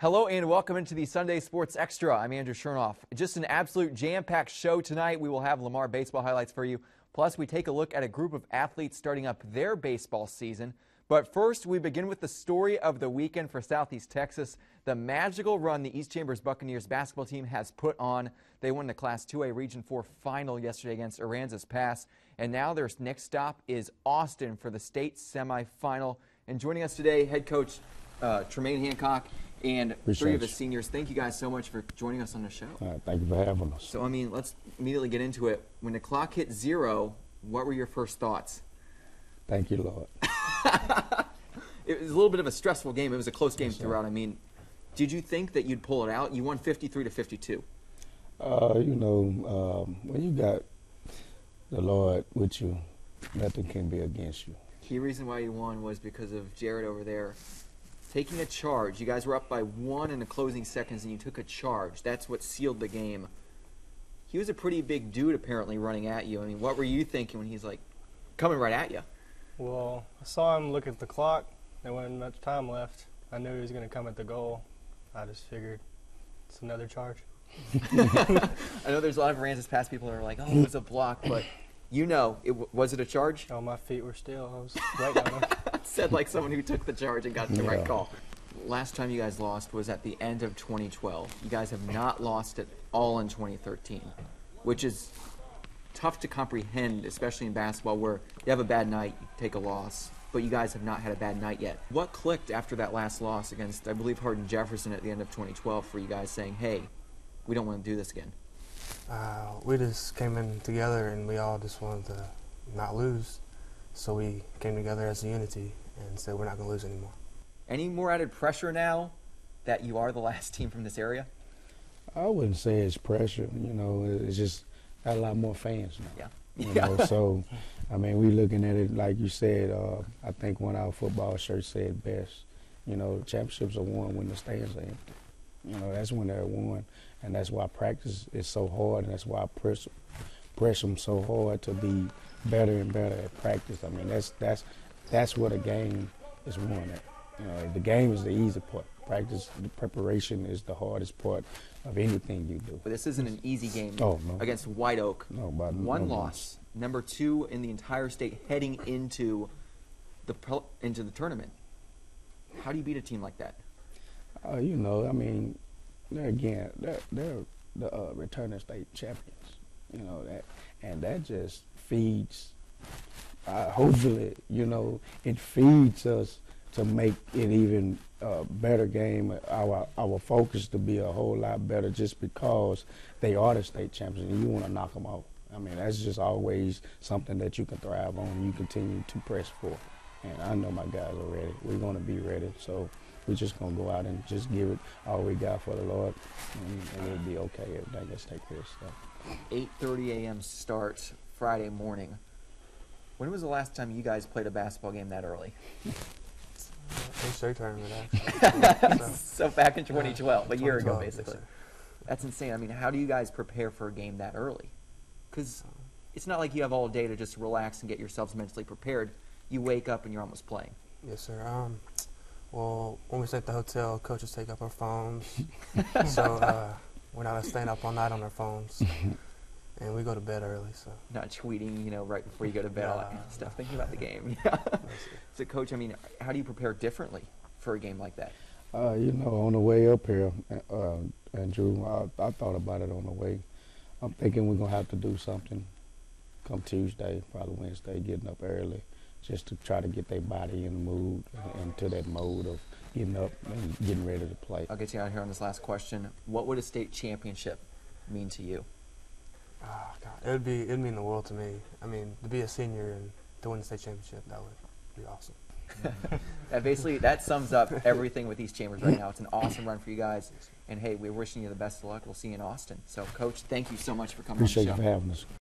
Hello and welcome into the Sunday Sports Extra. I'm Andrew Chernoff. Just an absolute jam-packed show tonight. We will have Lamar baseball highlights for you. Plus, we take a look at a group of athletes starting up their baseball season. But first, we begin with the story of the weekend for Southeast Texas. The magical run the East Chambers Buccaneers basketball team has put on. They won the Class 2A Region 4 final yesterday against Aransas Pass. And now their next stop is Austin for the state semifinal. And joining us today, head coach Tremaine Hancock and three of the seniors. Thank you guys so much for joining us on the show. Thank you for having us. So, let's immediately get into it. When the clock hit 0, what were your first thoughts? Thank you, Lord. It was a little bit of a stressful game. It was a close game throughout. Did you think that you'd pull it out? You won 53-52. When you got the Lord with you, nothing can be against you. Key reason why you won was because of Jared over there taking a charge. You guys were up by 1 in the closing seconds, and you took a charge. That's what sealed the game. He was a pretty big dude, apparently, running at you. What were you thinking when he's, coming right at you? Well, I saw him look at the clock. There wasn't much time left. I knew he was going to come at the goal. I just figured it's another charge. I know there's a lot of Aransas Pass people that are like, oh, it was a block, but was it a charge? Oh, my feet were still. I was waiting on him. Said like someone who took the charge and got the right call. Last time you guys lost was at the end of 2012. You guys have not lost at all in 2013, which is tough to comprehend, especially in basketball where you have a bad night, you take a loss, but you guys have not had a bad night yet. What clicked after that last loss against, I believe, Hardin Jefferson at the end of 2012 for you guys saying, hey, we don't want to do this again? We just came in together and we all just wanted to not lose. So we came together as a unity and said we're not going to lose anymore. Any more added pressure now that you are the last team from this area? I wouldn't say it's pressure. It's just got a lot more fans now. Yeah. So, we looking at it like you said. I think one of our football shirts said best. Championships are won when the stands are empty. That's when they're won. And that's why practice is so hard, and that's why I press them so hard to be better and better at practice. That's what a game is won at. The game is the easy part. Practice, the preparation is the hardest part of anything you do. But this isn't an easy game against White Oak. One loss, number 2 in the entire state heading into the tournament. How do you beat a team like that? They're the returning state champions. That just feeds. Hopefully, it feeds us to make it even a better game. Our focus to be a whole lot better, just because they are the state champions, and you want to knock them out. That's just always something that you can thrive on, and you continue to press for. And I know my guys are ready. We're going to be ready. So we're just going to go out and just give it all we got for the Lord, and it'll be okay. Everything gets taken care of stuff. 8:30 a.m. start Friday morning. When was the last time you guys played a basketball game that early? State tournament, actually. So back in 2012, a year ago, 2012, basically. Yes, That's insane. How do you guys prepare for a game that early? Because it's not like you have all day to just relax and get yourselves mentally prepared. You wake up and you're almost playing. Yes, sir. Well, when we stay at the hotel, coaches take up our phones. So we're not staying up all night on our phones. And we go to bed early. So not tweeting, right before you go to bed, all that kind of stuff, thinking about the game. So, Coach, how do you prepare differently for a game like that? On the way up here, Andrew, I thought about it on the way. I'm thinking we're going to have to do something come Tuesday, probably Wednesday, getting up early, just to try to get their body in the mood, into that mode of getting up and getting ready to play. I'll get you out here on this last question. What would a state championship mean to you? Oh, God, it'd mean the world to me. To be a senior and to win the state championship, that would be awesome. That sums up everything with East Chambers right now. It's an awesome run for you guys. And, hey, we're wishing you the best of luck. We'll see you in Austin. So, Coach, thank you so much for coming on the show. Appreciate you for having us.